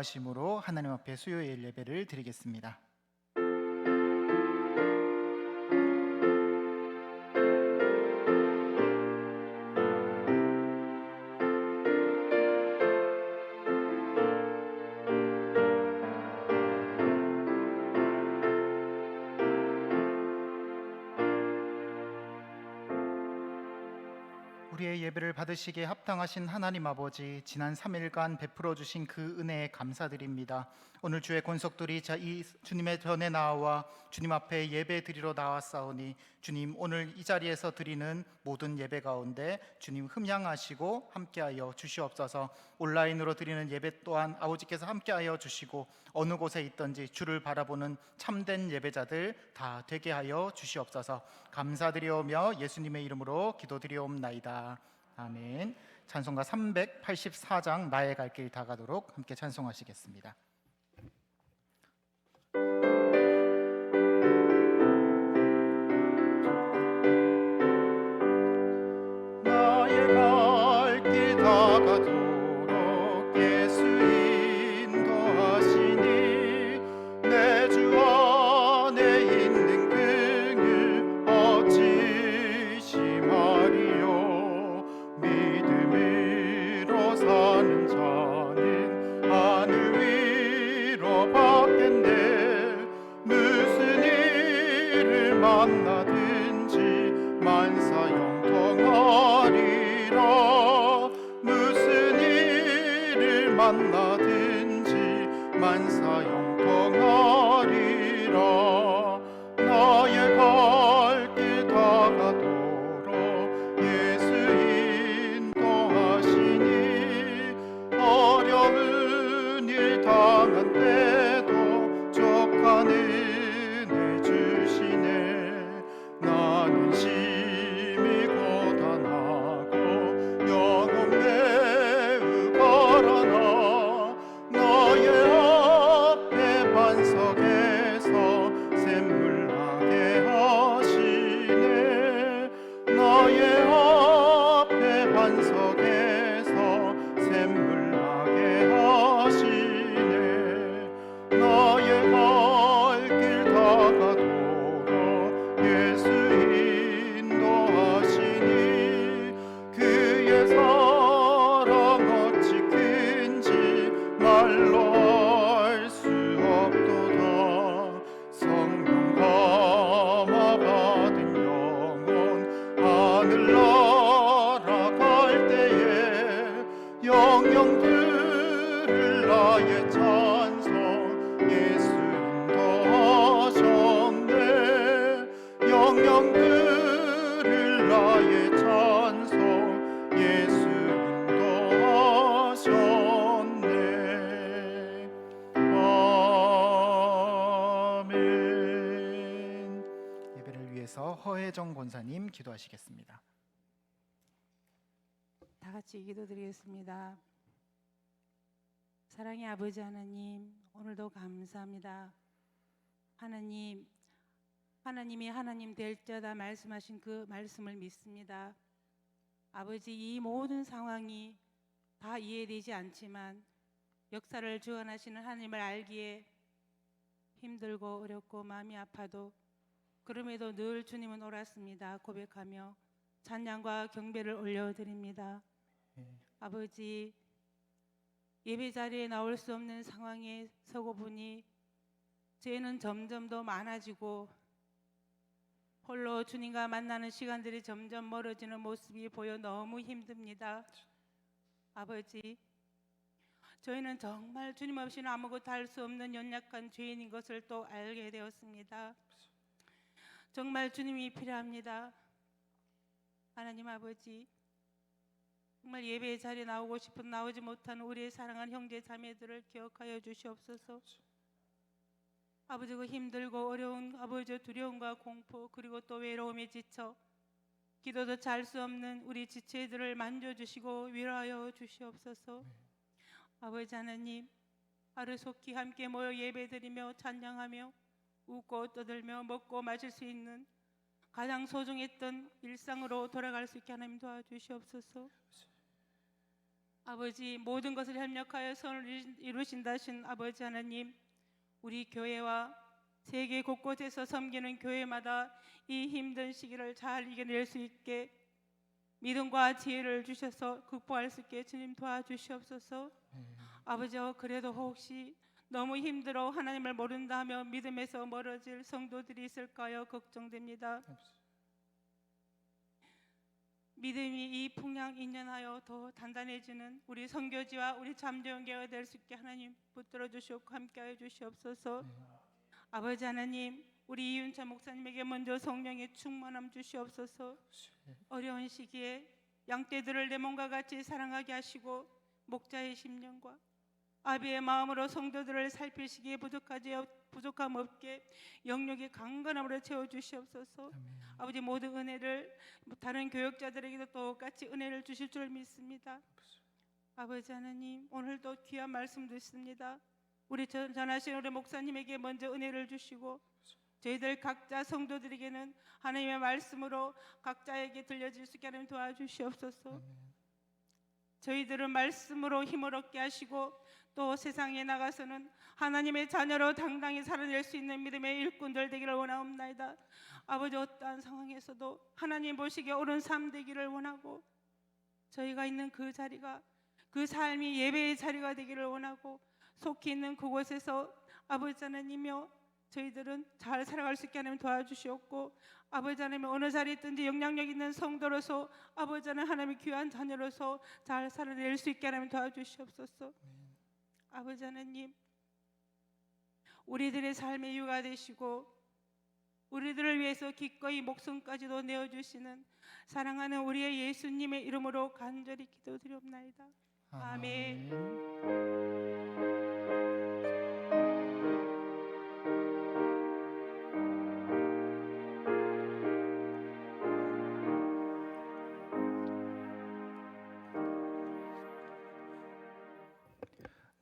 기도하심으로 하나님 앞에 수요일 예배를 드리겠습니다. 우리의 예배를 받으시기에 합당하신 하나님 아버지, 지난 3일간 베풀어 주신 그 은혜에 감사드립니다. 오늘 주의 권속들이 이 주님의 전에 나와 주님 앞에 예배 드리러 나왔사오니 주님, 오늘 이 자리에서 드리는 모든 예배 가운데 주님 흠양하시고 함께하여 주시옵소서. 온라인으로 드리는 예배 또한 아버지께서 함께하여 주시고 어느 곳에 있든지 주를 바라보는 참된 예배자들 다 되게 하여 주시옵소서. 감사드리오며 예수님의 이름으로 기도드리옵나이다. 아멘. 찬송가 384장 나의 갈 길 다 가도록 함께 찬송하시겠습니다. 나의 갈 길 다 가도록 예수 인도하시니 내 주 안에 있는 긍휼 어찌 심하리요. 믿음으로 사는 자는 하늘 위로 받겠네. 무슨 일을 만나든지 만사 영통하리라. 무슨 일을 만나든지 만사 영통하리라. 나의 갈 길 다 가도록 예수 인도하시니 어려운 일 당한 때도 족한 은혜 주시네. 나는 심히 고단하고 영혼 매우 가라나 너의 앞에 반석에서 샘물 나게 하시네. 너의 앞에 반석에서 샘물 나게 하시네. 너의 갈 길 다 가도록 예수 인도하시니 그의 사랑 어찌 큰지 말로 알 수 없도다. 성령 감화 받은 영혼 하늘나라 갈 때에 영영 들을 나의 찬송 예수 인도하셨네. 영영 들을 나의 찬송 예수 인도하셨네. 아멘. 예배를 위해서 허혜정 권사님 기도하시겠습니다. 다 같이 기도드리겠습니다. 사랑의 아버지 하나님, 오늘도 감사합니다. 하나님이 하나님 될자다 말씀하신 그 말씀을 믿습니다. 아버지, 이 모든 상황이 다 이해되지 않지만 역사를 주관하시는 하나님을 알기에 힘들고 어렵고 마음이 아파도 그럼에도 늘 주님은 옳았습니다 고백하며 찬양과 경배를 올려드립니다. 아버지, 예배 자리에 나올 수 없는 상황에 서고 보니 죄는 점점 더 많아지고 홀로 주님과 만나는 시간들이 점점 멀어지는 모습이 보여 너무 힘듭니다. 아버지, 저희는 정말 주님 없이는 아무것도 할 수 없는 연약한 죄인인 것을 또 알게 되었습니다. 정말 주님이 필요합니다. 하나님 아버지, 정말 예배의 자리에 나오고 싶은 나오지 못하는 우리의 사랑하는 형제 자매들을 기억하여 주시옵소서. 아버지, 그 힘들고 어려운 아버지 두려움과 공포 그리고 또 외로움에 지쳐 기도도 잘 수 없는 우리 지체들을 만져주시고 위로하여 주시옵소서. 아버지 하나님, 하루속히 함께 모여 예배드리며 찬양하며 웃고 떠들며 먹고 마실 수 있는 가장 소중했던 일상으로 돌아갈 수 있게 하나님 도와주시옵소서. 아버지, 모든 것을 협력하여 선을 이루신다 하신 아버지 하나님, 우리 교회와 세계 곳곳에서 섬기는 교회마다 이 힘든 시기를 잘 이겨낼 수 있게 믿음과 지혜를 주셔서 극복할 수 있게 주님 도와주시옵소서. 아버지, 그래도 혹시 너무 힘들어 하나님을 모른다 하며 믿음에서 멀어질 성도들이 있을까요? 걱정됩니다. 믿음이 이 풍랑 인연하여 더 단단해지는 우리 선교지와 우리 잠재원교회가 될 수 있게 하나님 붙들어 주시옵고 함께하여 주시옵소서. 아버지 하나님, 우리 이윤찬 목사님에게 먼저 성령의 충만함 주시옵소서. 어려운 시기에 양떼들을 내 몸과 같이 사랑하게 하시고 목자의 심령과 아비의 마음으로 성도들을 살피시기에 부족함 없게 영역의 강건함으로 채워주시옵소서. 아버지, 모든 은혜를 다른 교역자들에게도 똑같이 은혜를 주실 줄 믿습니다. 아버지 하나님, 오늘도 귀한 말씀 듣습니다. 우리 전하신 우리 목사님에게 먼저 은혜를 주시고 저희들 각자 성도들에게는 하나님의 말씀으로 각자에게 들려질 수 있게 하나님 도와주시옵소서. 저희들은 말씀으로 힘을 얻게 하시고 또 세상에 나가서는 하나님의 자녀로 당당히 살아낼 수 있는 믿음의 일꾼들 되기를 원하옵나이다. 아버지, 어떠한 상황에서도 하나님 보시기에 옳은 삶 되기를 원하고 저희가 있는 그 자리가 그 삶이 예배의 자리가 되기를 원하고 속히 있는 그곳에서 아버지 하나님이여 저희들은 잘 살아갈 수 있게 하나님 도와주시옵고 아버지 하나님 어느 자리에 있든지 영향력 있는 성도로서 아버지 하나님의 귀한 자녀로서 잘 살아낼 수 있게 하나님 도와주시옵소서. 아버지 하나님, 우리들의 삶의 이유가 되시고 우리들을 위해서 기꺼이 목숨까지도 내어주시는 사랑하는 우리의 예수님의 이름으로 간절히 기도드리옵나이다. 아멘.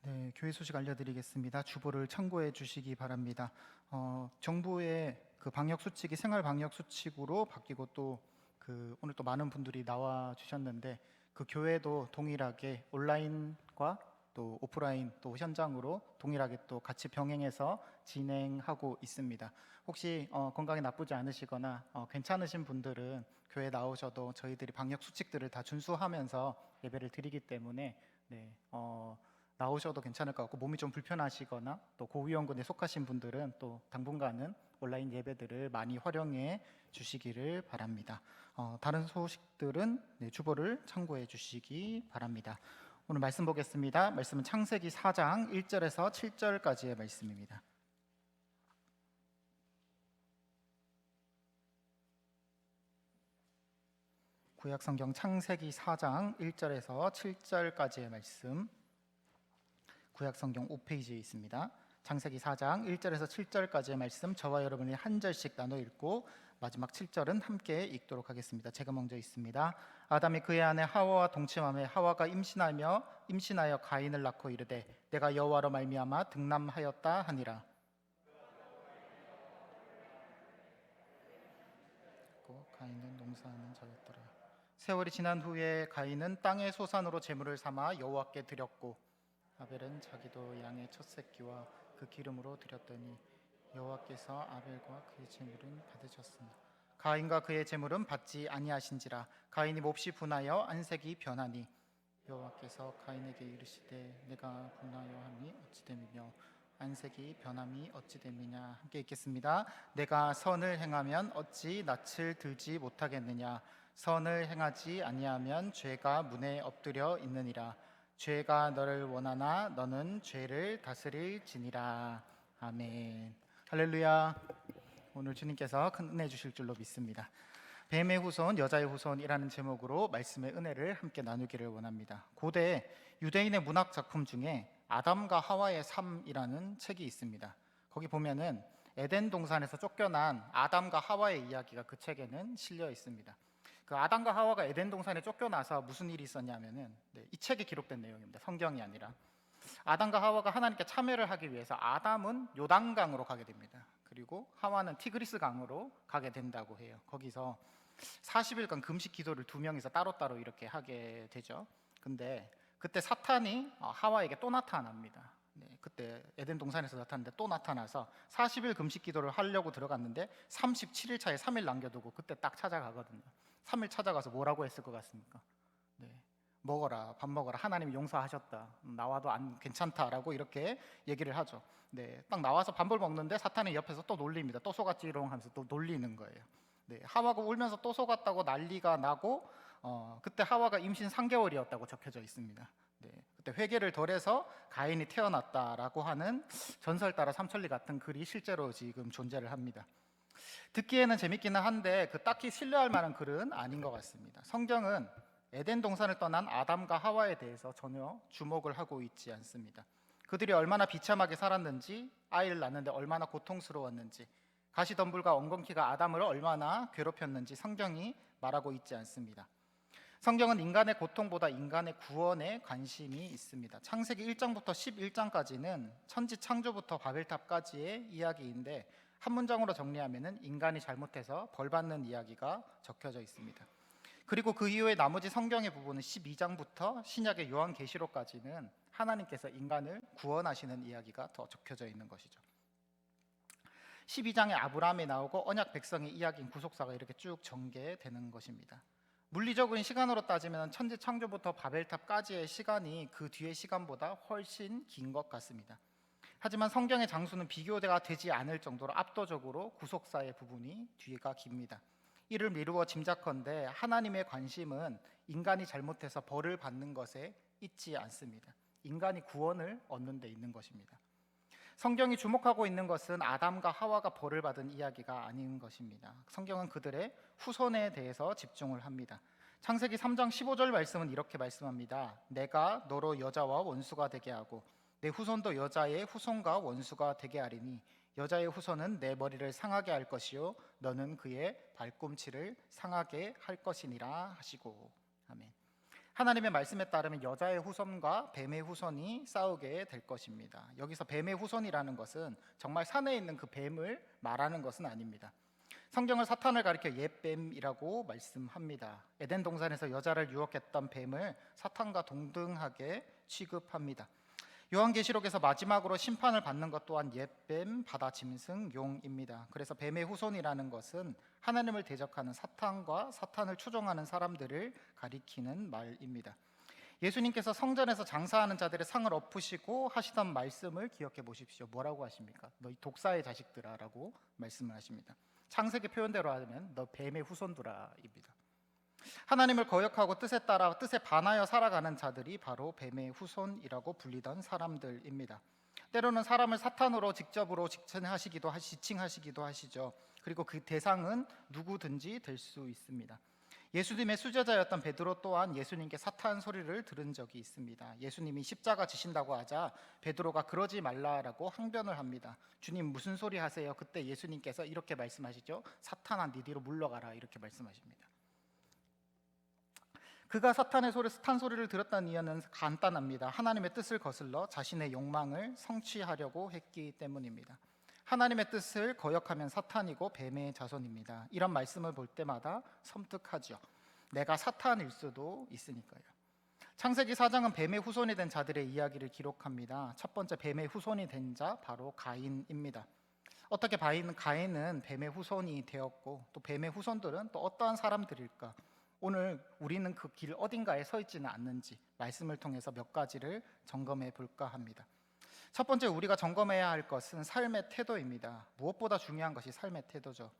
네, 교회 소식 알려드리겠습니다. 주보를 참고해 주시기 바랍니다. 정부의 그 방역 수칙이 생활 방역 수칙으로 바뀌고 또 오늘 또 많은 분들이 나와 주셨는데 그 교회도 동일하게 온라인과 또 오프라인 또 현장으로 동일하게 또 같이 병행해서 진행하고 있습니다. 혹시 건강이 나쁘지 않으시거나 괜찮으신 분들은 교회 나오셔도 저희들이 방역 수칙들을 다 준수하면서 예배를 드리기 때문에 나오셔도 괜찮을 것 같고 몸이 좀 불편하시거나 또 고위험군에 속하신 분들은 또 당분간은 온라인 예배들을 많이 활용해 주시기를 바랍니다. 다른 소식들은 주보를 참고해 주시기 바랍니다. 오늘 말씀 보겠습니다. 말씀은 창세기 4장 1절에서 7절까지의 말씀입니다. 구약성경 창세기 4장 1절에서 7절까지의 말씀, 구약성경 5페이지에 있습니다. 창세기 4장 1절에서 7절까지의 말씀 저와 여러분이 한 절씩 나눠 읽고 마지막 7절은 함께 읽도록 하겠습니다. 제가 먼저 읽습니다. 아담이 그의 아내 하와와 동침하며 하와가 임신하여 가인을 낳고 이르되 내가 여호와로 말미암아 등남하였다 하니라. 가인은 농사하는 자였더라. 세월이 지난 후에 가인은 땅의 소산으로 제물을 삼아 여호와께 드렸고 아벨은 자기도 양의 첫 새끼와 그 기름으로 드렸더니 여호와께서 아벨과 그의 제물은 받으셨습니다. 가인과 그의 제물은 받지 아니하신지라. 가인이 몹시 분하여 안색이 변하니 여호와께서 가인에게 이르시되 내가 분하여 함이 어찌 됨이며 안색이 변함이 어찌 됨이냐. 함께 읽겠습니다. 내가 선을 행하면 어찌 낯을 들지 못하겠느냐. 선을 행하지 아니하면 죄가 문에 엎드려 있느니라. 죄가 너를 원하나 너는 죄를 다스릴지니라. 아멘. 할렐루야. 오늘 주님께서 큰 은혜 주실 줄로 믿습니다. 뱀의 후손 여자의 후손이라는 제목으로 말씀의 은혜를 함께 나누기를 원합니다. 고대 유대인의 문학 작품 중에 아담과 하와의 삶이라는 책이 있습니다. 거기 보면은 에덴 동산에서 쫓겨난 아담과 하와의 이야기가 그 책에는 실려 있습니다. 그 아담과 하와가 에덴 동산에 쫓겨나서 무슨 일이 있었냐면은 이 책에 기록된 내용입니다. 성경이 아니라. 아담과 하와가 하나님께 참여를 하기 위해서 아담은 요단강으로 가게 됩니다. 그리고 하와는 티그리스 강으로 가게 된다고 해요. 거기서 40일간 금식 기도를 두 명이서 따로따로 이렇게 하게 되죠. 근데 그때 사탄이 하와에게 또 나타납니다. 네, 그때 에덴 동산에서 나타났는데 또 나타나서 40일 금식 기도를 하려고 들어갔는데 37일 차에 3일 남겨두고 그때 딱 찾아가거든요. 3일 찾아가서 뭐라고 했을 것 같습니까? 네, 먹어라, 밥 먹어라, 하나님이 용서하셨다, 나와도 안 괜찮다라고 이렇게 얘기를 하죠. 네, 딱 나와서 밥을 먹는데 사탄이 옆에서 또 놀립니다. 또 속았지롱 하면서 또 놀리는 거예요. 네, 하와가 울면서 또 속았다고 난리가 나고 그때 하와가 임신 3개월이었다고 적혀져 있습니다. 네, 그때 회개를 덜해서 가인이 태어났다라고 하는 전설 따라 삼천리 같은 글이 실제로 지금 존재를 합니다. 듣기에는 재밌기는 한데 딱히 신뢰할 만한 글은 아닌 것 같습니다. 성경은 에덴 동산을 떠난 아담과 하와에 대해서 전혀 주목을 하고 있지 않습니다. 그들이 얼마나 비참하게 살았는지, 아이를 낳는데 얼마나 고통스러웠는지, 가시덤불과 엉겅퀴가 아담을 얼마나 괴롭혔는지 성경이 말하고 있지 않습니다. 성경은 인간의 고통보다 인간의 구원에 관심이 있습니다. 창세기 1장부터 11장까지는 천지 창조부터 바벨탑까지의 이야기인데 한 문장으로 정리하면 인간이 잘못해서 벌받는 이야기가 적혀져 있습니다. 그리고 그 이후에 나머지 성경의 부분은 12장부터 신약의 요한계시록까지는 하나님께서 인간을 구원하시는 이야기가 더 적혀져 있는 것이죠. 12장에 아브라함이 나오고 언약 백성의 이야기인 구속사가 이렇게 쭉 전개되는 것입니다. 물리적인 시간으로 따지면 천지 창조부터 바벨탑까지의 시간이 그 뒤의 시간보다 훨씬 긴 것 같습니다. 하지만 성경의 장수는 비교가 되지 않을 정도로 압도적으로 구속사의 부분이 뒤가 깁니다. 이를 미루어 짐작컨대 하나님의 관심은 인간이 잘못해서 벌을 받는 것에 있지 않습니다. 인간이 구원을 얻는 데 있는 것입니다. 성경이 주목하고 있는 것은 아담과 하와가 벌을 받은 이야기가 아닌 것입니다. 성경은 그들의 후손에 대해서 집중을 합니다. 창세기 3장 15절 말씀은 이렇게 말씀합니다. 내가 너로 여자와 원수가 되게 하고 내 후손도 여자의 후손과 원수가 되게 하리니 여자의 후손은 내 머리를 상하게 할 것이요 너는 그의 발꿈치를 상하게 할 것이니라 하시고. 아멘. 하나님의 말씀에 따르면 여자의 후손과 뱀의 후손이 싸우게 될 것입니다. 여기서 뱀의 후손이라는 것은 정말 산에 있는 그 뱀을 말하는 것은 아닙니다. 성경을 사탄을 가리켜 옛뱀이라고 말씀합니다. 에덴 동산에서 여자를 유혹했던 뱀을 사탄과 동등하게 취급합니다. 요한계시록에서 마지막으로 심판을 받는 것 또한 옛뱀, 바다짐승, 용입니다. 그래서 뱀의 후손이라는 것은 하나님을 대적하는 사탄과 사탄을 추종하는 사람들을 가리키는 말입니다. 예수님께서 성전에서 장사하는 자들의 상을 엎으시고 하시던 말씀을 기억해 보십시오. 뭐라고 하십니까? 너희 독사의 자식들아 라고 말씀을 하십니다. 창세기 표현대로 하면 너 뱀의 후손들아 입니다. 하나님을 거역하고 뜻에 따라 뜻에 반하여 살아가는 자들이 바로 뱀의 후손이라고 불리던 사람들입니다. 때로는 사람을 사탄으로 직접으로 지칭하시기도 하시죠. 그리고 그 대상은 누구든지 될 수 있습니다. 예수님의 수제자였던 베드로 또한 예수님께 사탄 소리를 들은 적이 있습니다. 예수님이 십자가 지신다고 하자 베드로가 그러지 말라라고 항변을 합니다. 주님 무슨 소리 하세요? 그때 예수님께서 이렇게 말씀하시죠. 사탄아 네 뒤로 물러가라 이렇게 말씀하십니다. 그가 사탄의 소리를 들었다는 이유는 간단합니다. 하나님의 뜻을 거슬러 자신의 욕망을 성취하려고 했기 때문입니다. 하나님의 뜻을 거역하면 사탄이고 뱀의 자손입니다. 이런 말씀을 볼 때마다 섬뜩하죠. 내가 사탄일 수도 있으니까요. 창세기 4장은 뱀의 후손이 된 자들의 이야기를 기록합니다. 첫 번째 뱀의 후손이 된 자 바로 가인입니다. 어떻게 가인은 뱀의 후손이 되었고 또 뱀의 후손들은 또 어떠한 사람들일까? 오늘 우리는 그 길 어딘가에 서 있지는 않는지 말씀을 통해서 몇 가지를 점검해 볼까 합니다. 첫 번째 우리가 점검해야 할 것은 삶의 태도입니다. 무엇보다 중요한 것이 삶의 태도죠.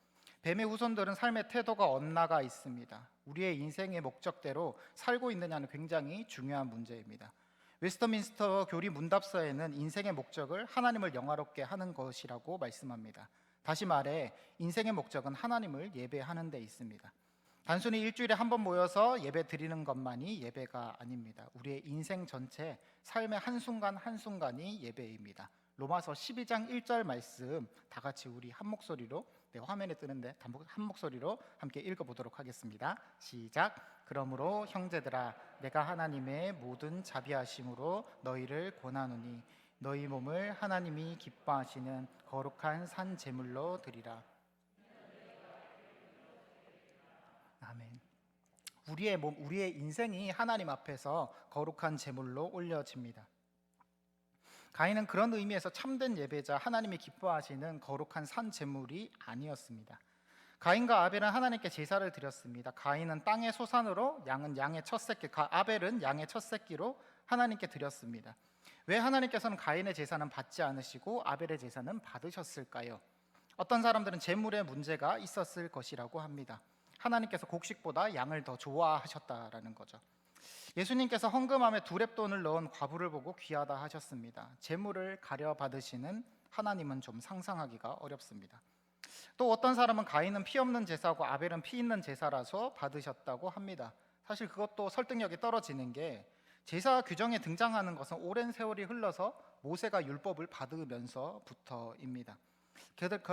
뱀의 후손들은 삶의 태도가 엇나가 있습니다. 우리의 인생의 목적대로 살고 있느냐는 굉장히 중요한 문제입니다. 웨스터민스터 교리 문답서에는 인생의 목적을 하나님을 영화롭게 하는 것이라고 말씀합니다. 다시 말해 인생의 목적은 하나님을 예배하는 데 있습니다. 단순히 일주일에 한 번 모여서 예배 드리는 것만이 예배가 아닙니다. 우리의 인생 전체 삶의 한순간 한순간이 예배입니다. 로마서 12장 1절 말씀 다 같이 우리 한 목소리로 화면에 뜨는데 한 목소리로 함께 읽어보도록 하겠습니다. 시작. 그러므로 형제들아 내가 하나님의 모든 자비하심으로 너희를 권하노니 너희 몸을 하나님이 기뻐하시는 거룩한 산 제물로 드리라. 아멘. 우리의 몸, 우리의 인생이 하나님 앞에서 거룩한 제물로 올려집니다. 가인은 그런 의미에서 참된 예배자, 하나님이 기뻐하시는 거룩한 산 제물이 아니었습니다. 가인과 아벨은 하나님께 제사를 드렸습니다. 가인은 땅의 소산으로, 양은 양의 첫 새끼, 아벨은 양의 첫 새끼로 하나님께 드렸습니다. 왜 하나님께서는 가인의 제사는 받지 않으시고 아벨의 제사는 받으셨을까요? 어떤 사람들은 제물에 문제가 있었을 것이라고 합니다. 하나님께서 곡식보다 양을 더 좋아하셨다라는 거죠. 예수님께서 헌금함에 2렙돈을 넣은 과부를 보고 귀하다 하셨습니다. 제물을 가려 받으시는 하나님은 좀 상상하기가 어렵습니다. 또 어떤 사람은 가인은 피 없는 제사고 아벨은 피 있는 제사라서 받으셨다고 합니다. 사실 그것도 설득력이 떨어지는 게 제사 규정에 등장하는 것은 오랜 세월이 흘러서 모세가 율법을 받으면서부터입니다.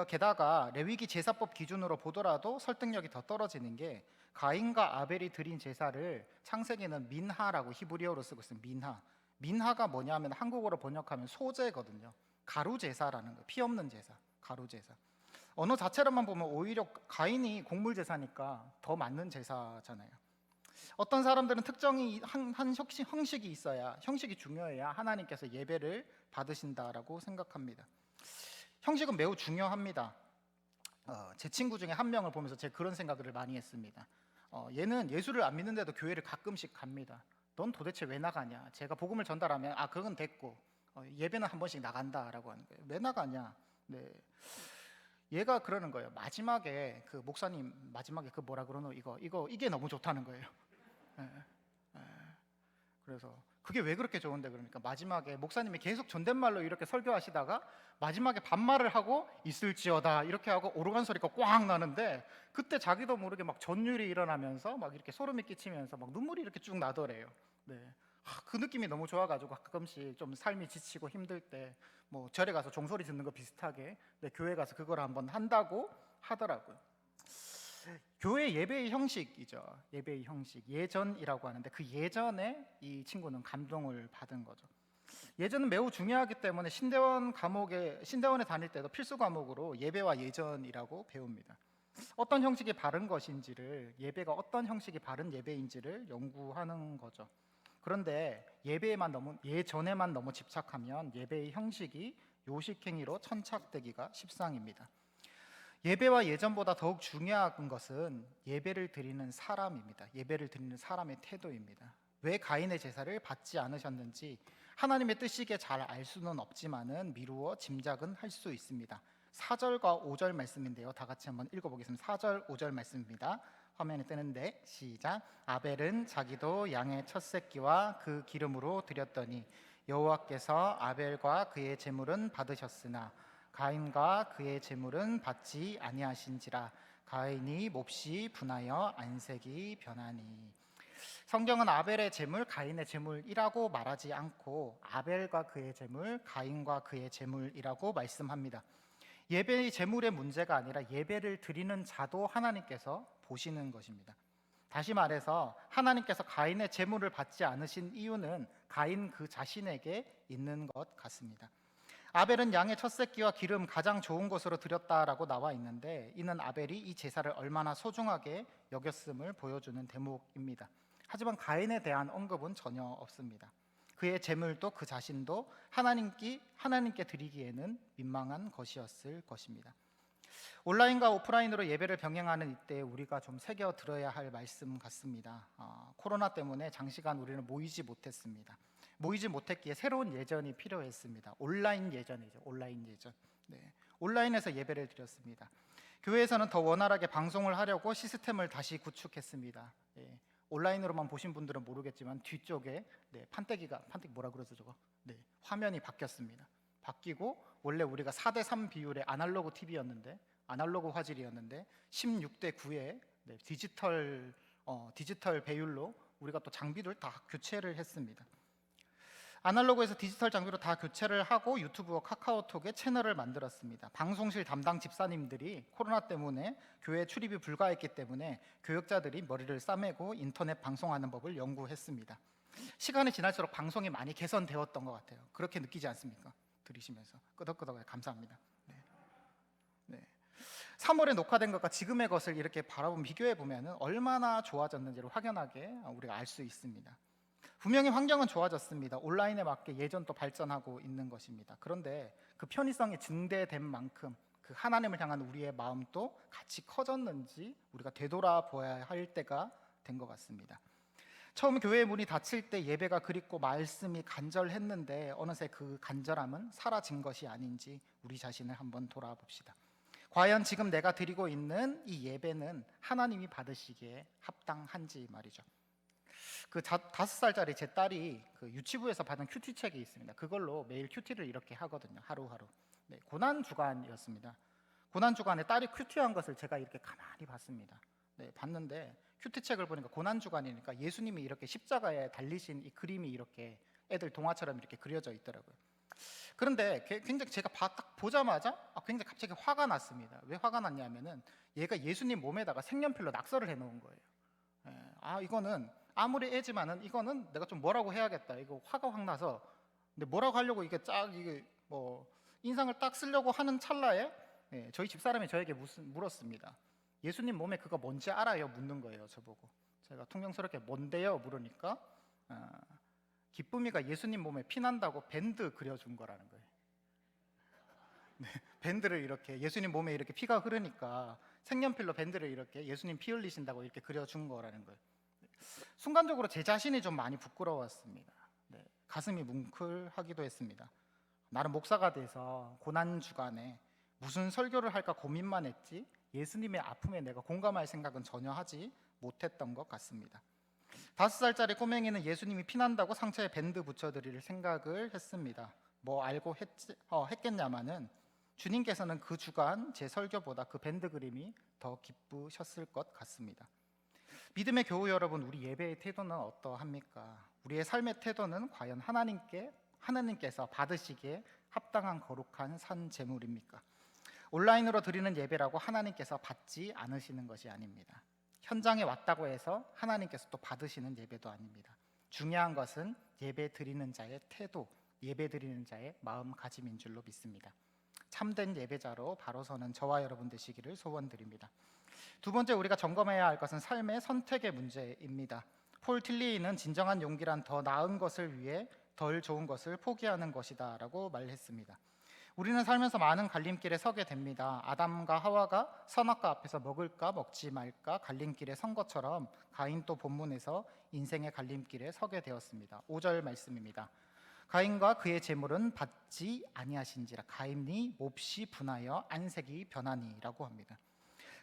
게다가 레위기 제사법 기준으로 보더라도 설득력이 더 떨어지는 게 가인과 아벨이 드린 제사를 창세기는 민하라고 히브리어로 쓰고 있어요. 민하가 뭐냐면 한국어로 번역하면 소제거든요. 가루 제사라는 거예요. 피 없는 제사, 가루 제사. 언어 자체로만 보면 오히려 가인이 곡물 제사니까 더 맞는 제사잖아요. 어떤 사람들은 특정히 한 형식이 있어야, 형식이 중요해야 하나님께서 예배를 받으신다라고 생각합니다. 형식은 매우 중요합니다. 제 친구 중에 한 명을 보면서 제가 그런 생각을 많이 했습니다. 얘는 예수를 안 믿는데도 교회를 가끔씩 갑니다. 넌 도대체 왜 나가냐? 제가 복음을 전달하면 그건 됐고 예배는 한 번씩 나간다라고 하는 거예요. 왜 나가냐? 네. 얘가 그러는 거예요. 마지막에 그 목사님 마지막에 그 뭐라 그러노 이게 너무 좋다는 거예요. 그래서 그게 왜 그렇게 좋은데 그러니까 마지막에 목사님이 계속 존댓말로 이렇게 설교하시다가 마지막에 반말을 하고 있을지어다 이렇게 하고 오르간 소리가 꽝 나는데 그때 자기도 모르게 막 전율이 일어나면서 막 이렇게 소름이 끼치면서 막 눈물이 이렇게 쭉 나더래요. 네. 그 느낌이 너무 좋아가지고 가끔씩 좀 삶이 지치고 힘들 때 뭐 절에 가서 종소리 듣는 거 비슷하게 교회 가서 그걸 한번 한다고 하더라고요. 교회 예배의 형식이죠. 예배의 형식, 예전이라고 하는데 그 예전에 이 친구는 감동을 받은 거죠. 예전은 매우 중요하기 때문에 신대원에 다닐 때도 필수 과목으로 예배와 예전이라고 배웁니다. 어떤 형식이 바른 것인지를, 예배가 어떤 형식이 바른 예배인지를 연구하는 거죠. 그런데 예전에만 너무 집착하면 예배의 형식이 요식행위로 천착되기가 십상입니다. 예배와 예전보다 더욱 중요한 것은 예배를 드리는 사람입니다. 예배를 드리는 사람의 태도입니다. 왜 가인의 제사를 받지 않으셨는지 하나님의 뜻이기에 잘 알 수는 없지만은 미루어 짐작은 할 수 있습니다. 4절과 5절 말씀인데요. 다 같이 한번 읽어보겠습니다. 4절, 5절 말씀입니다. 화면에 뜨는데 시작. 아벨은 자기도 양의 첫 새끼와 그 기름으로 드렸더니 여호와께서 아벨과 그의 제물은 받으셨으나 가인과 그의 제물은 받지 아니하신지라. 가인이 몹시 분하여 안색이 변하니. 성경은 아벨의 제물, 가인의 제물이라고 말하지 않고 아벨과 그의 제물, 가인과 그의 제물이라고 말씀합니다. 예배의 제물의 문제가 아니라 예배를 드리는 자도 하나님께서 보시는 것입니다. 다시 말해서 하나님께서 가인의 제물을 받지 않으신 이유는 가인 그 자신에게 있는 것 같습니다. 아벨은 양의 첫 새끼와 기름 가장 좋은 것으로 드렸다라고 나와 있는데 이는 아벨이 이 제사를 얼마나 소중하게 여겼음을 보여주는 대목입니다. 하지만 가인에 대한 언급은 전혀 없습니다. 그의 제물도 그 자신도 하나님께 드리기에는 민망한 것이었을 것입니다. 온라인과 오프라인으로 예배를 병행하는 이때 우리가 좀 새겨 들어야 할 말씀 같습니다. 코로나 때문에 장시간 우리는 모이지 못했습니다. 모이지 못했기에 새로운 예전이 필요했습니다. 온라인 예전이죠. 온라인 예전. 온라인에서 예배를 드렸습니다. 교회에서는 더 원활하게 방송을 하려고 시스템을 다시 구축했습니다. 온라인으로만 보신 분들은 모르겠지만 뒤쪽에 판때기 뭐라 그러죠 저거? 화면이 바뀌었습니다. 바뀌고 원래 우리가 4:3 비율의 아날로그 TV였는데 아날로그 화질이었는데 16대 9의 디지털 배율로 우리가 또 장비를 다 교체를 했습니다. 아날로그에서 디지털 장비로 다 교체를 하고 유튜브와 카카오톡에 채널을 만들었습니다. 방송실 담당 집사님들이 코로나 때문에 교회 출입이 불가했기 때문에 교역자들이 머리를 싸매고 인터넷 방송하는 법을 연구했습니다. 시간이 지날수록 방송이 많이 개선되었던 것 같아요. 그렇게 느끼지 않습니까? 들으시면서 끄덕끄덕 감사합니다. 3월에 녹화된 것과 지금의 것을 이렇게 바라보면 비교해 보면 얼마나 좋아졌는지를 확연하게 우리가 알 수 있습니다. 분명히 환경은 좋아졌습니다. 온라인에 맞게 예전 또 발전하고 있는 것입니다. 그런데 그 편의성이 증대된 만큼 그 하나님을 향한 우리의 마음도 같이 커졌는지 우리가 되돌아보아야 할 때가 된 것 같습니다. 처음 교회의 문이 닫힐 때 예배가 그립고 말씀이 간절했는데 어느새 그 간절함은 사라진 것이 아닌지 우리 자신을 한번 돌아봅시다. 과연 지금 내가 드리고 있는 이 예배는 하나님이 받으시기에 합당한지 말이죠. 그 5살짜리 제 딸이 그 유치부에서 받은 큐티 책이 있습니다. 그걸로 매일 큐티를 이렇게 하거든요. 하루하루. 네, 고난 주간이었습니다. 고난 주간에 딸이 큐티한 것을 제가 이렇게 가만히 봤습니다. 네, 봤는데 큐티 책을 보니까 고난 주간이니까 예수님이 이렇게 십자가에 달리신 이 그림이 이렇게 애들 동화처럼 이렇게 그려져 있더라고요. 그런데 굉장히 제가 딱 보자마자 굉장히 갑자기 화가 났습니다. 왜 화가 났냐면은 얘가 예수님 몸에다가 색연필로 낙서를 해놓은 거예요. 이거는 아무리 애지만은 이거는 내가 좀 뭐라고 해야겠다. 이거 화가 확 나서 근데 뭐라고 하려고 이게 이게 뭐 인상을 딱 쓰려고 하는 찰나에 저희 집사람이 저에게 물었습니다. 예수님 몸에 그거 뭔지 알아요? 묻는 거예요. 저보고. 제가 퉁명스럽게 뭔데요? 물으니까 기쁨이가 예수님 몸에 피난다고 밴드 그려준 거라는 거예요. 네, 밴드를 이렇게 예수님 몸에 이렇게 피가 흐르니까 색연필로 밴드를 이렇게 예수님 피 흘리신다고 이렇게 그려준 거라는 거예요. 순간적으로 제 자신이 좀 많이 부끄러웠습니다. 네, 가슴이 뭉클하기도 했습니다. 나는 목사가 돼서 고난 주간에 무슨 설교를 할까 고민만 했지 예수님의 아픔에 내가 공감할 생각은 전혀 하지 못했던 것 같습니다. 5살짜리 꼬맹이는 예수님이 피난다고 상처에 밴드 붙여드릴 생각을 했습니다. 뭐 알고 했겠냐마는 주님께서는 그 주간 제 설교보다 그 밴드 그림이 더 기쁘셨을 것 같습니다. 믿음의 교우 여러분, 우리 예배의 태도는 어떠합니까? 우리의 삶의 태도는 과연 하나님께서 받으시기에 합당한 거룩한 산 제물입니까? 온라인으로 드리는 예배라고 하나님께서 받지 않으시는 것이 아닙니다. 현장에 왔다고 해서 하나님께서 또 받으시는 예배도 아닙니다. 중요한 것은 예배 드리는 자의 태도, 예배 드리는 자의 마음가짐인 줄로 믿습니다. 참된 예배자로 바로 서는 저와 여러분 되시기를 소원드립니다. 두 번째, 우리가 점검해야 할 것은 삶의 선택의 문제입니다. 폴 틸리는 진정한 용기란 더 나은 것을 위해 덜 좋은 것을 포기하는 것이다 라고 말했습니다. 우리는 살면서 많은 갈림길에 서게 됩니다. 아담과 하와가 선악과 앞에서 먹을까 먹지 말까 갈림길에 선 것처럼 가인도 본문에서 인생의 갈림길에 서게 되었습니다. 5절 말씀입니다. 가인과 그의 재물은 받지 아니하신지라 가인이 몹시 분하여 안색이 변하니라고 합니다.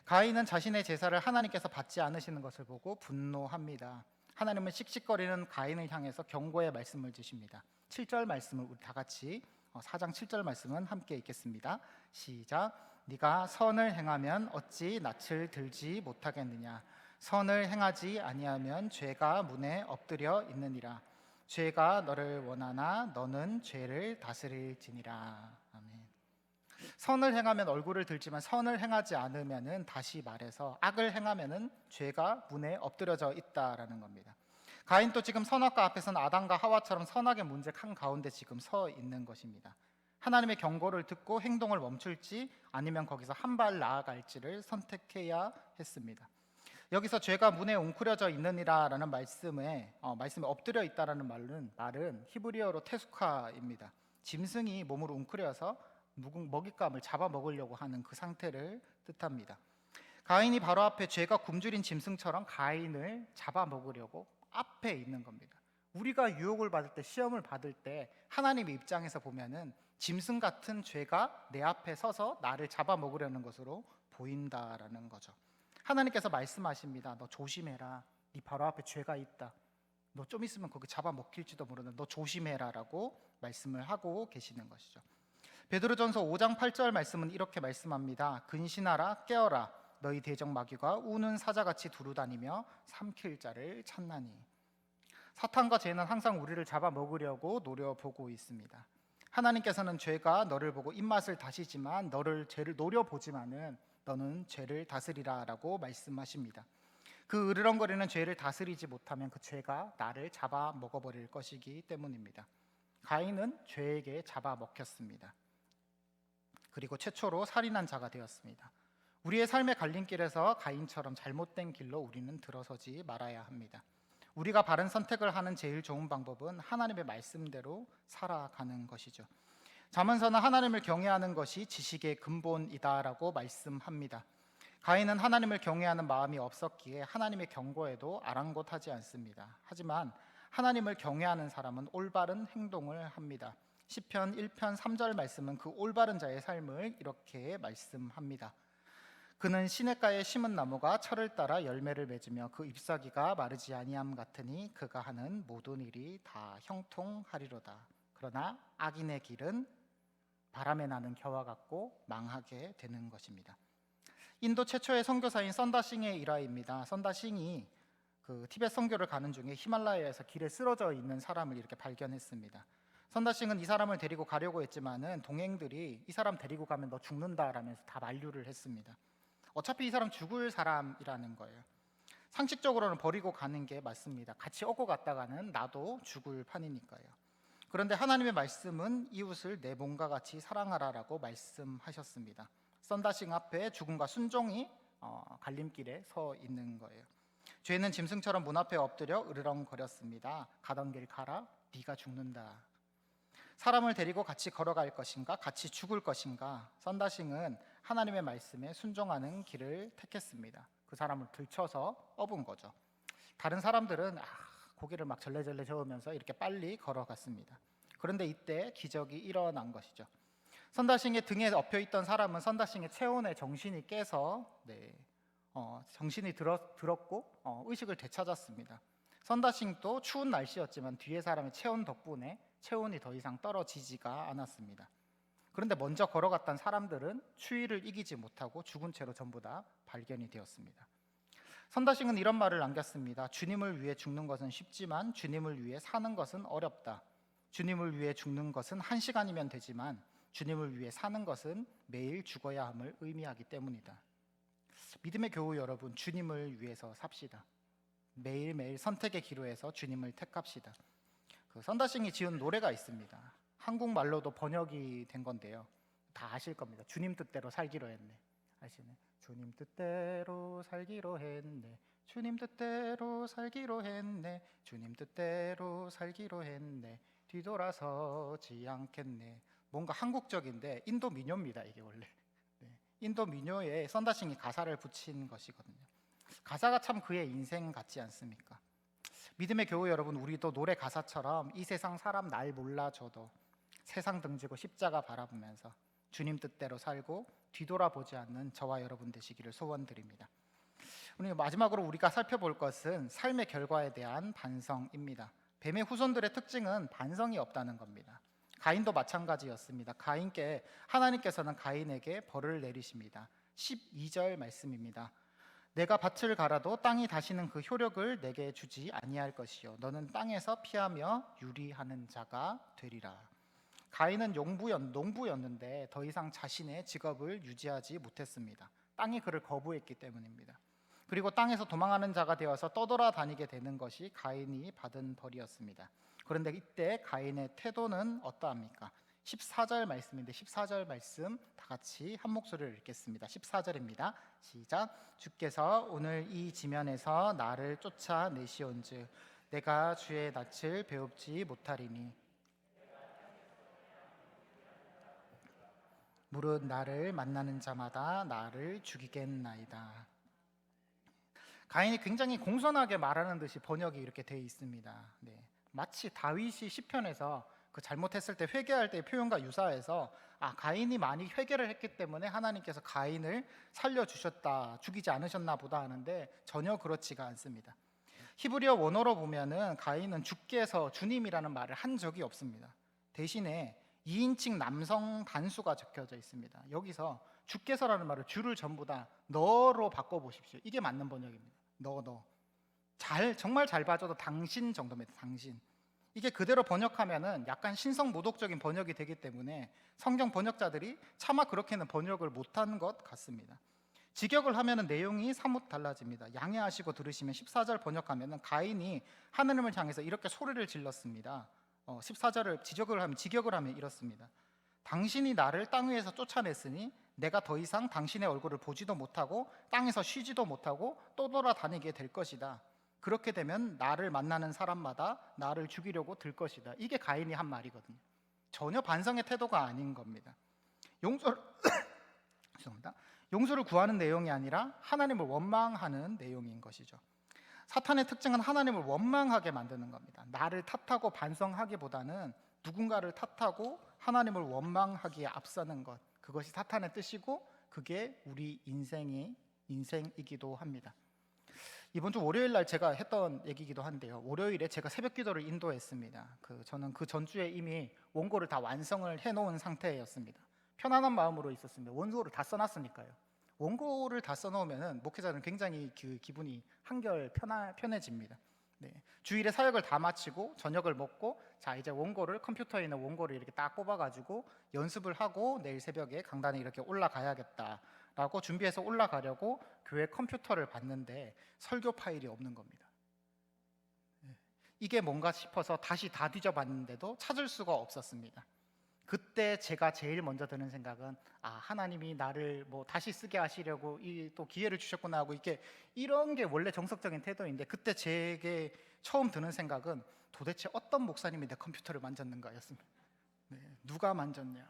가인은 자신의 제사를 하나님께서 받지 않으시는 것을 보고 분노합니다. 하나님은 씩씩거리는 가인을 향해서 경고의 말씀을 주십니다. 7절 말씀을 우리 다 같이 4장 7절 말씀은 함께 읽겠습니다. 시작. 네가 선을 행하면 어찌 낯을 들지 못하겠느냐. 선을 행하지 아니하면 죄가 문에 엎드려 있느니라. 죄가 너를 원하나 너는 죄를 다스릴지니라. 아멘. 선을 행하면 얼굴을 들지만 선을 행하지 않으면은, 다시 말해서 악을 행하면은 죄가 문에 엎드려져 있다라는 겁니다. 가인도 지금 선악과 앞에서는 아담과 하와처럼 선악의 문제 한가운데 지금 서 있는 것입니다. 하나님의 경고를 듣고 행동을 멈출지 아니면 거기서 한 발 나아갈지를 선택해야 했습니다. 여기서 죄가 문에 웅크려져 있느니라라는 말씀에 엎드려 있다라는 말은 히브리어로 테수카입니다. 짐승이 몸을 웅크려서 먹잇감을 잡아먹으려고 하는 그 상태를 뜻합니다. 가인이 바로 앞에 죄가 굶주린 짐승처럼 가인을 잡아먹으려고 앞에 있는 겁니다. 우리가 유혹을 받을 때, 시험을 받을 때 하나님의 입장에서 보면은 짐승 같은 죄가 내 앞에 서서 나를 잡아먹으려는 것으로 보인다라는 거죠. 하나님께서 말씀하십니다. 너 조심해라. 네 바로 앞에 죄가 있다. 너 좀 있으면 거기 잡아먹힐지도 모르는, 너 조심해라 라고 말씀을 하고 계시는 것이죠. 베드로전서 5장 8절 말씀은 이렇게 말씀합니다. 근신하라, 깨어라. 너희 대적 마귀가 우는 사자같이 두루다니며 삼킬 자를 찾나니. 사탄과 죄는 항상 우리를 잡아먹으려고 노려보고 있습니다. 하나님께서는 죄가 너를 보고 입맛을 다시지만 죄를 노려보지만은 너는 죄를 다스리라 라고 말씀하십니다. 그 으르렁거리는 죄를 다스리지 못하면 그 죄가 나를 잡아먹어버릴 것이기 때문입니다. 가인은 죄에게 잡아먹혔습니다. 그리고 최초로 살인한 자가 되었습니다. 우리의 삶의 갈림길에서 가인처럼 잘못된 길로 우리는 들어서지 말아야 합니다. 우리가 바른 선택을 하는 제일 좋은 방법은 하나님의 말씀대로 살아가는 것이죠. 잠언서는 하나님을 경외하는 것이 지식의 근본이다라고 말씀합니다. 가인은 하나님을 경외하는 마음이 없었기에 하나님의 경고에도 아랑곳하지 않습니다. 하지만 하나님을 경외하는 사람은 올바른 행동을 합니다. 시편 1편 3절 말씀은 그 올바른 자의 삶을 이렇게 말씀합니다. 그는 시냇가에 심은 나무가 철을 따라 열매를 맺으며 그 잎사귀가 마르지 아니함 같으니 그가 하는 모든 일이 다 형통하리로다. 그러나 악인의 길은 바람에 나는 겨와 같고 망하게 되는 것입니다. 인도 최초의 선교사인 선다싱의 일화입니다. 선다싱이 그 티벳 선교를 가는 중에 히말라야에서 길에 쓰러져 있는 사람을 이렇게 발견했습니다. 선다싱은 이 사람을 데리고 가려고 했지만은 동행들이 이 사람 데리고 가면 너 죽는다라면서 다 만류를 했습니다. 어차피 이 사람 죽을 사람이라는 거예요. 상식적으로는 버리고 가는 게 맞습니다. 같이 오고 갔다가는 나도 죽을 판이니까요. 그런데 하나님의 말씀은 이웃을 내 몸과 같이 사랑하라라고 말씀하셨습니다. 선다싱 앞에 죽음과 순종이 갈림길에 서 있는 거예요. 죄는 짐승처럼 문 앞에 엎드려 으르렁거렸습니다. 가던 길 가라, 네가 죽는다. 사람을 데리고 같이 걸어갈 것인가, 같이 죽을 것인가? 선다싱은 하나님의 말씀에 순종하는 길을 택했습니다. 그 사람을 들쳐서 업은 거죠. 다른 사람들은 고개를 막 절레절레 저으면서 이렇게 빨리 걸어갔습니다. 그런데 이때 기적이 일어난 것이죠. 선다싱의 등에 엎여 있던 사람은 선다싱의 체온에 정신이 깨서 정신이 들었고 의식을 되찾았습니다. 선다싱도 추운 날씨였지만 뒤에 사람의 체온 덕분에 체온이 더 이상 떨어지지가 않았습니다. 그런데 먼저 걸어갔던 사람들은 추위를 이기지 못하고 죽은 채로 전부 다 발견이 되었습니다. 선다싱은 이런 말을 남겼습니다. 주님을 위해 죽는 것은 쉽지만 주님을 위해 사는 것은 어렵다. 주님을 위해 죽는 것은 1시간이면 되지만 주님을 위해 사는 것은 매일 죽어야 함을 의미하기 때문이다. 믿음의 교우 여러분, 주님을 위해서 삽시다. 매일매일 선택의 기로에서 주님을 택합시다. 그 선다싱이 지은 노래가 있습니다. 한국말로도 번역이 된 건데요. 다 아실 겁니다. 주님 뜻대로 살기로 했네. 아시네. 주님 뜻대로 살기로 했네. 주님 뜻대로 살기로 했네. 주님 뜻대로 살기로 했네. 뒤돌아서지 않겠네. 뭔가 한국적인데 인도 민요입니다. 이게 원래. 인도 민요에 선다싱이 가사를 붙인 것이거든요. 가사가 참 그의 인생 같지 않습니까? 믿음의 교우 여러분, 우리도 노래 가사처럼 이 세상 사람 날 몰라줘도 세상 등지고 십자가 바라보면서 주님 뜻대로 살고 뒤돌아보지 않는 저와 여러분 되시기를 소원드립니다. 오늘 마지막으로 우리가 살펴볼 것은 삶의 결과에 대한 반성입니다. 뱀의 후손들의 특징은 반성이 없다는 겁니다. 가인도 마찬가지였습니다. 하나님께서는 가인에게 벌을 내리십니다. 12절 말씀입니다. 내가 밭을 갈아도 땅이 다시는 그 효력을 내게 주지 아니할 것이요 너는 땅에서 피하며 유리하는 자가 되리라. 가인은 농부였는데 더 이상 자신의 직업을 유지하지 못했습니다. 땅이 그를 거부했기 때문입니다. 그리고 땅에서 도망하는 자가 되어서 떠돌아다니게 되는 것이 가인이 받은 벌이었습니다. 그런데 이때 가인의 태도는 어떠합니까? 14절 말씀인데 14절 말씀 다 같이 한 목소리를 읽겠습니다. 14절입니다. 시작. 주께서 오늘 이 지면에서 나를 쫓아내시온즉 내가 주의 낯을 배웁지 못하리니 무릇 나를 만나는 자마다 나를 죽이겠나이다. 가인이 굉장히 공손하게 말하는 듯이 번역이 이렇게 되어 있습니다. 마치 다윗이 시편에서 그 잘못했을 때 회개할 때의 표현과 유사해서 가인이 많이 회개를 했기 때문에 하나님께서 가인을 살려주셨다, 죽이지 않으셨나 보다 하는데 전혀 그렇지가 않습니다. 히브리어 원어로 보면은 가인은 주께서 주님이라는 말을 한 적이 없습니다. 대신에 2인칭 남성 단수가 적혀져 있습니다. 여기서 주께서라는 말을 주를 전부 다 너로 바꿔보십시오. 이게 맞는 번역입니다. 너. 정말 잘 봐줘도 당신 정도입니다. 당신. 이게 그대로 번역하면은 약간 신성모독적인 번역이 되기 때문에 성경 번역자들이 차마 그렇게는 번역을 못한 것 같습니다. 직역을 하면은 내용이 사뭇 달라집니다. 양해하시고 들으시면 14절 번역하면은 가인이 하느님을 향해서 이렇게 소리를 질렀습니다. 14절을 직역을 하면 이렇습니다. 당신이 나를 땅 위에서 쫓아냈으니 내가 더 이상 당신의 얼굴을 보지도 못하고 땅에서 쉬지도 못하고 떠돌아다니게 될 것이다. 그렇게 되면 나를 만나는 사람마다 나를 죽이려고 들 것이다. 이게 가인이 한 말이거든요. 전혀 반성의 태도가 아닌 겁니다. 용서를 죄송합니다. 용서를 구하는 내용이 아니라 하나님을 원망하는 내용인 것이죠. 사탄의 특징은 하나님을 원망하게 만드는 겁니다. 나를 탓하고 반성하기보다는 누군가를 탓하고 하나님을 원망하기에 앞서는 것, 그것이 사탄의 뜻이고 그게 우리 인생이기도 합니다. 이번 주 월요일 날 제가 했던 얘기이기도 한데요. 월요일에 제가 새벽 기도를 인도했습니다. 저는 그 전주에 이미 원고를 다 완성을 해놓은 상태였습니다. 편안한 마음으로 있었습니다. 원고를 다 써놨으니까요. 원고를 다 써놓으면 목회자는 굉장히 기분이 한결 편해집니다. 네. 주일에 사역을 다 마치고 저녁을 먹고 자 이제 컴퓨터에 있는 원고를 이렇게 딱 뽑아가지고 연습을 하고 내일 새벽에 강단에 이렇게 올라가야겠다라고 준비해서 올라가려고 교회 컴퓨터를 봤는데 설교 파일이 없는 겁니다. 네. 이게 뭔가 싶어서 다시 다 뒤져봤는데도 찾을 수가 없었습니다. 그때 제가 제일 먼저 드는 생각은 하나님이 나를 다시 쓰게 하시려고 또 기회를 주셨구나 하고 이런 게 원래 정석적인 태도인데 그때 제게 처음 드는 생각은 도대체 어떤 목사님이 내 컴퓨터를 만졌는가였습니다. 네, 누가 만졌냐.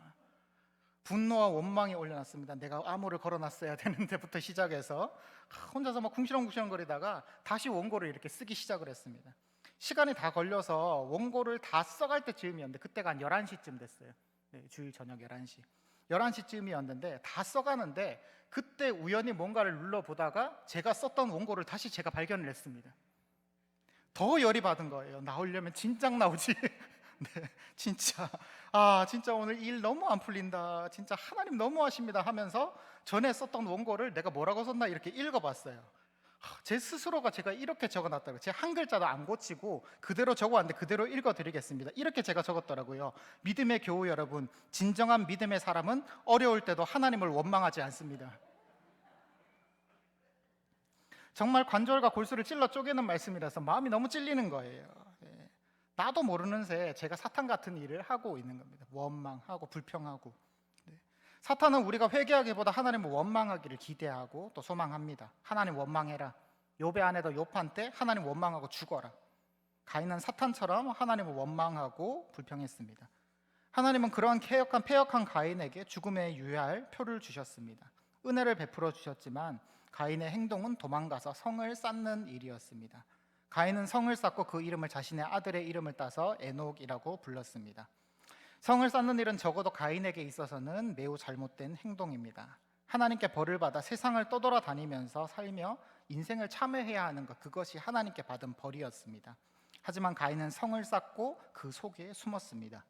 분노와 원망이 올려놨습니다. 내가 암호를 걸어놨어야 되는데부터 시작해서 혼자서 막 궁시렁궁시렁거리다가 다시 원고를 이렇게 쓰기 시작을 했습니다. 시간이 다 걸려서 원고를 다 써갈 때쯤이었는데 그때가 한 11시쯤 됐어요. 네, 주일 저녁 11시 11시쯤이었는데 다 써가는데 그때 우연히 뭔가를 눌러보다가 제가 썼던 원고를 다시 제가 발견을 했습니다. 더 열이 받은 거예요. 나오려면 진작 나오지. 네, 진짜 오늘 일 너무 안 풀린다. 진짜 하나님 너무하십니다 하면서 전에 썼던 원고를 내가 뭐라고 썼나 이렇게 읽어봤어요. 제 스스로가 제가 이렇게 적어놨더라고요. 제 한 글자도 안 고치고 그대로 적어왔는데 그대로 읽어드리겠습니다. 이렇게 제가 적었더라고요. 믿음의 교우 여러분, 진정한 믿음의 사람은 어려울 때도 하나님을 원망하지 않습니다. 정말 관절과 골수를 찔러 쪼개는 말씀이라서 마음이 너무 찔리는 거예요. 나도 모르는 새 제가 사탄 같은 일을 하고 있는 겁니다. 원망하고 불평하고. 사탄은 우리가 회개하기보다 하나님을 원망하기를 기대하고 또 소망합니다. 하나님 원망해라. 욥의 아내도 욥한테 하나님 원망하고 죽어라. 가인은 사탄처럼 하나님을 원망하고 불평했습니다. 하나님은 그러한 패역한 가인에게 죽음에 유의할 표를 주셨습니다. 은혜를 베풀어 주셨지만 가인의 행동은 도망가서 성을 쌓는 일이었습니다. 가인은 성을 쌓고 그 이름을 자신의 아들의 이름을 따서 에녹이라고 불렀습니다. 성을 쌓는 일은 적어도 가인에게 있어서는 매우 잘못된 행동입니다. 하나님께 벌을 받아 세상을 떠돌아다니면서 살며 인생을 참회해야 하는 것, 그것이 하나님께 받은 벌이었습니다. 하지만 가인은 성을 쌓고 그 속에 숨었습니다.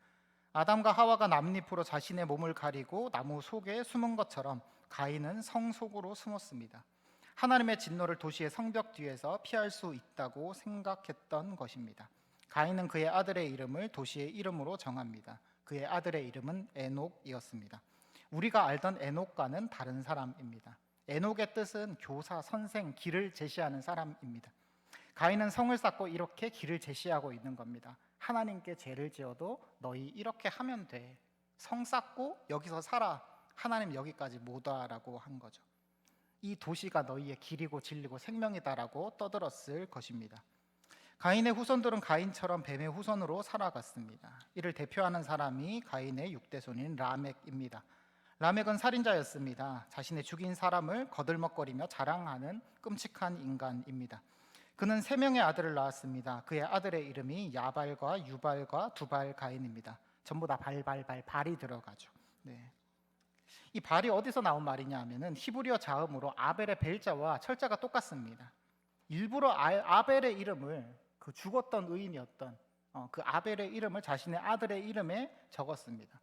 아담과 하와가 나뭇잎으로 자신의 몸을 가리고 나무 속에 숨은 것처럼 가인은 성 속으로 숨었습니다. 하나님의 진노를 도시의 성벽 뒤에서 피할 수 있다고 생각했던 것입니다. 가인은 그의 아들의 이름을 도시의 이름으로 정합니다. 그의 아들의 이름은 에녹이었습니다. 우리가 알던 에녹과는 다른 사람입니다. 에녹의 뜻은 교사, 선생, 길을 제시하는 사람입니다. 가인은 성을 쌓고 이렇게 길을 제시하고 있는 겁니다. 하나님께 죄를 지어도 너희 이렇게 하면 돼. 성 쌓고 여기서 살아. 하나님 여기까지 못 와라고 한 거죠. 이 도시가 너희의 길이고 진리고 생명이다라고 떠들었을 것입니다. 가인의 후손들은 가인처럼 뱀의 후손으로 살아갔습니다. 이를 대표하는 사람이 가인의 6대 손인 라멕입니다. 라멕은 살인자였습니다. 자신의 죽인 사람을 거들먹거리며 자랑하는 끔찍한 인간입니다. 그는 3명의 아들을 낳았습니다. 그의 아들의 이름이 야발과 유발과 두발 가인입니다. 전부 다 발이 들어가죠. 네. 이 발이 어디서 나온 말이냐 하면은 히브리어 자음으로 아벨의 벨자와 철자가 똑같습니다. 일부러 아벨의 이름을 그 죽었던 의인이었던 그 아벨의 이름을 자신의 아들의 이름에 적었습니다.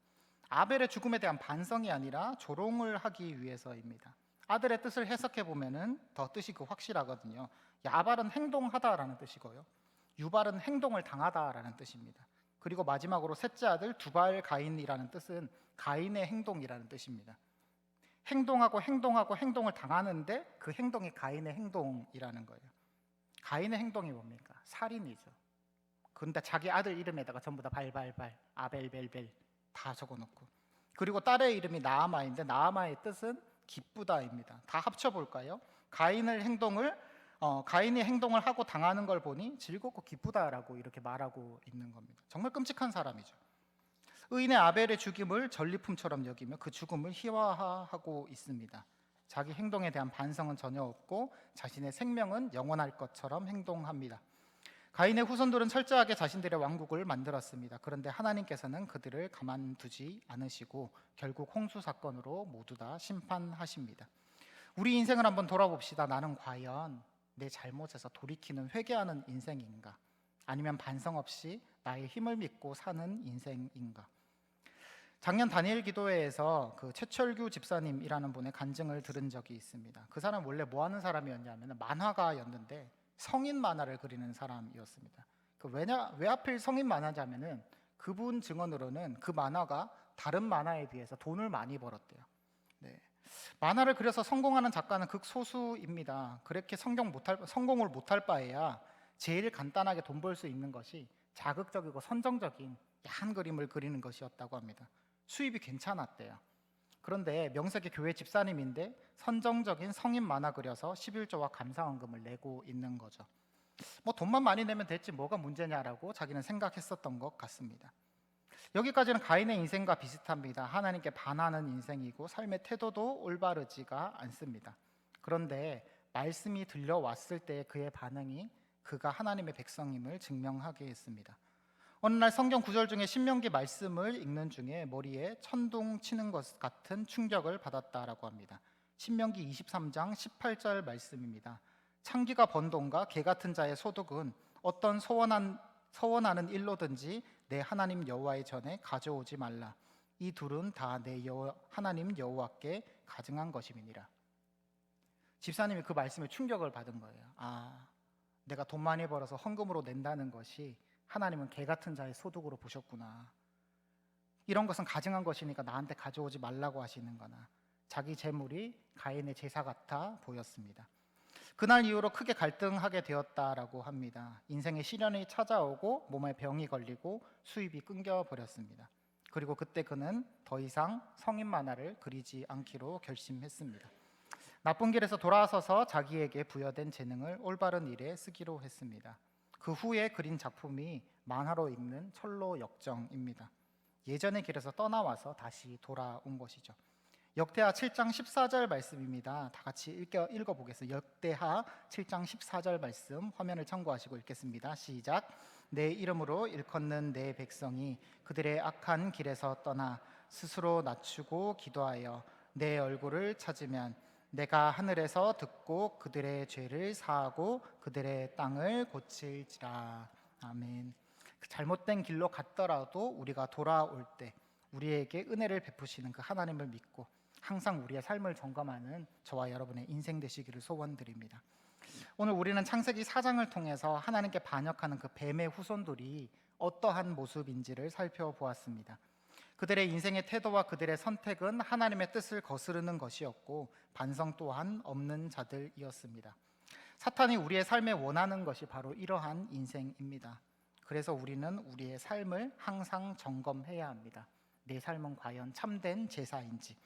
아벨의 죽음에 대한 반성이 아니라 조롱을 하기 위해서입니다. 아들의 뜻을 해석해 보면은 더 뜻이 확실하거든요. 야발은 행동하다라는 뜻이고요. 유발은 행동을 당하다라는 뜻입니다. 그리고 마지막으로 셋째 아들 두발 가인이라는 뜻은 가인의 행동이라는 뜻입니다. 행동을 당하는데 그 행동이 가인의 행동이라는 거예요. 가인의 행동이 뭡니까? 살인이죠. 그런데 자기 아들 이름에다가 전부 다 발발발, 아벨벨벨 다 적어놓고 그리고 딸의 이름이 나아마인데 나아마의 뜻은 기쁘다입니다. 다 합쳐볼까요? 가인이 행동을 하고 당하는 걸 보니 즐겁고 기쁘다라고 이렇게 말하고 있는 겁니다. 정말 끔찍한 사람이죠. 의인의 아벨의 죽임을 전리품처럼 여기며 그 죽음을 희화화하고 있습니다. 자기 행동에 대한 반성은 전혀 없고 자신의 생명은 영원할 것처럼 행동합니다. 가인의 후손들은 철저하게 자신들의 왕국을 만들었습니다. 그런데 하나님께서는 그들을 가만두지 않으시고 결국 홍수 사건으로 모두 다 심판하십니다. 우리 인생을 한번 돌아봅시다. 나는 과연 내 잘못에서 돌이키는 회개하는 인생인가? 아니면 반성 없이 나의 힘을 믿고 사는 인생인가? 작년 다니엘 기도회에서 그 최철규 집사님이라는 분의 간증을 들은 적이 있습니다. 그 사람 원래 뭐 하는 사람이었냐면 만화가였는데 성인 만화를 그리는 사람이었습니다. 왜 하필 성인 만화자면은 그분 증언으로는 그 만화가 다른 만화에 비해서 돈을 많이 벌었대요. 네. 만화를 그려서 성공하는 작가는 극소수입니다. 그렇게 성공을 못할 바에야 제일 간단하게 돈 벌 수 있는 것이 자극적이고 선정적인 야한 그림을 그리는 것이었다고 합니다. 수입이 괜찮았대요. 그런데 명색의 교회 집사님인데 선정적인 성인 만화 그려서 11조와 감사원금을 내고 있는 거죠. 뭐 돈만 많이 내면 됐지 뭐가 문제냐라고 자기는 생각했었던 것 같습니다. 여기까지는 가인의 인생과 비슷합니다. 하나님께 반하는 인생이고 삶의 태도도 올바르지가 않습니다. 그런데 말씀이 들려왔을 때 그의 반응이 그가 하나님의 백성임을 증명하게 했습니다. 어느 날 성경 구절 중에 신명기 말씀을 읽는 중에 머리에 천둥 치는 것 같은 충격을 받았다라고 합니다. 신명기 23장 18절 말씀입니다. 창기가 번 돈과 개 같은 자의 소득은 어떤 서원하는 일로든지 내 하나님 여호와의 전에 가져오지 말라. 이 둘은 다 내 하나님 여호와께 가증한 것임이니라. 집사님이 그 말씀에 충격을 받은 거예요. 내가 돈 많이 벌어서 헌금으로 낸다는 것이 하나님은 개 같은 자의 소득으로 보셨구나. 이런 것은 가증한 것이니까 나한테 가져오지 말라고 하시는 거나 자기 재물이 가인의 제사 같아 보였습니다. 그날 이후로 크게 갈등하게 되었다라고 합니다. 인생의 시련이 찾아오고 몸에 병이 걸리고 수입이 끊겨버렸습니다. 그리고 그때 그는 더 이상 성인 만화를 그리지 않기로 결심했습니다. 나쁜 길에서 돌아서서 자기에게 부여된 재능을 올바른 일에 쓰기로 했습니다. 그 후에 그린 작품이 만화로 읽는 철로 역정입니다. 예전의 길에서 떠나와서 다시 돌아온 것이죠. 역대하 7장 14절 말씀입니다. 다 같이 읽어보겠습니다. 역대하 7장 14절 말씀 화면을 참고하시고 읽겠습니다. 시작. 내 이름으로 일컫는 내 백성이 그들의 악한 길에서 떠나 스스로 낮추고 기도하여 내 얼굴을 찾으면 내가 하늘에서 듣고 그들의 죄를 사하고 그들의 땅을 고칠지라. 아멘. 그 잘못된 길로 갔더라도 우리가 돌아올 때 우리에게 은혜를 베푸시는 그 하나님을 믿고 항상 우리의 삶을 점검하는 저와 여러분의 인생 되시기를 소원드립니다. 오늘 우리는 창세기 4장을 통해서 하나님께 반역하는 그 뱀의 후손들이 어떠한 모습인지를 살펴보았습니다. 그들의 인생의 태도와 그들의 선택은 하나님의 뜻을 거스르는 것이었고 반성 또한 없는 자들이었습니다. 사탄이 우리의 삶에 원하는 것이 바로 이러한 인생입니다. 그래서 우리는 우리의 삶을 항상 점검해야 합니다. 내 삶은 과연 참된 제사인지,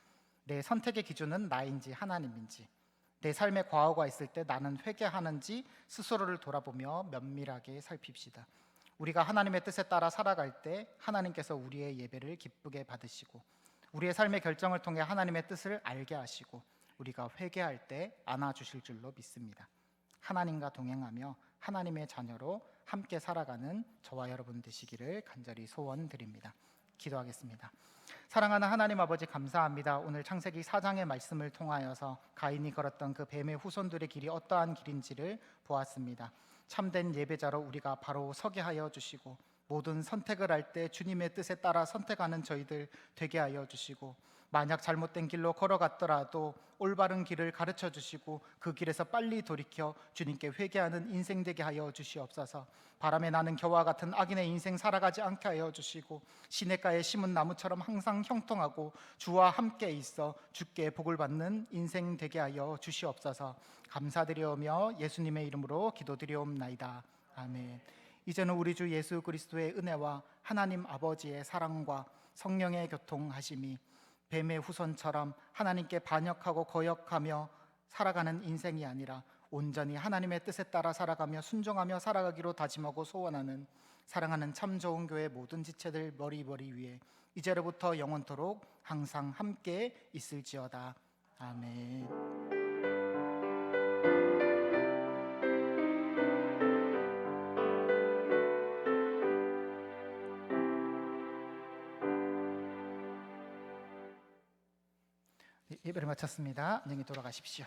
내 선택의 기준은 나인지 하나님인지, 내 삶에 과오가 있을 때 나는 회개하는지 스스로를 돌아보며 면밀하게 살핍시다. 우리가 하나님의 뜻에 따라 살아갈 때 하나님께서 우리의 예배를 기쁘게 받으시고 우리의 삶의 결정을 통해 하나님의 뜻을 알게 하시고 우리가 회개할 때 안아주실 줄로 믿습니다. 하나님과 동행하며 하나님의 자녀로 함께 살아가는 저와 여러분 되시기를 간절히 소원드립니다. 기도하겠습니다. 사랑하는 하나님 아버지 감사합니다. 오늘 창세기 4장의 말씀을 통하여서 가인이 걸었던 그 뱀의 후손들의 길이 어떠한 길인지를 보았습니다. 참된 예배자로 우리가 바로 서게 하여 주시고 모든 선택을 할 때 주님의 뜻에 따라 선택하는 저희들 되게 하여 주시고 만약 잘못된 길로 걸어갔더라도 올바른 길을 가르쳐 주시고 그 길에서 빨리 돌이켜 주님께 회개하는 인생 되게 하여 주시옵소서. 바람에 나는 겨와 같은 악인의 인생 살아가지 않게 하여 주시고 시냇가에 심은 나무처럼 항상 형통하고 주와 함께 있어 주께 복을 받는 인생 되게 하여 주시옵소서. 감사드리오며 예수님의 이름으로 기도드리옵나이다. 아멘. 이제는 우리 주 예수 그리스도의 은혜와 하나님 아버지의 사랑과 성령의 교통하심이 뱀의 후손처럼 하나님께 반역하고 거역하며 살아가는 인생이 아니라 온전히 하나님의 뜻에 따라 살아가며 순종하며 살아가기로 다짐하고 소원하는 사랑하는 참 좋은 교회 모든 지체들 머리머리 위에 이제로부터 영원토록 항상 함께 있을지어다. 아멘. 예배를 마쳤습니다. 안녕히 돌아가십시오.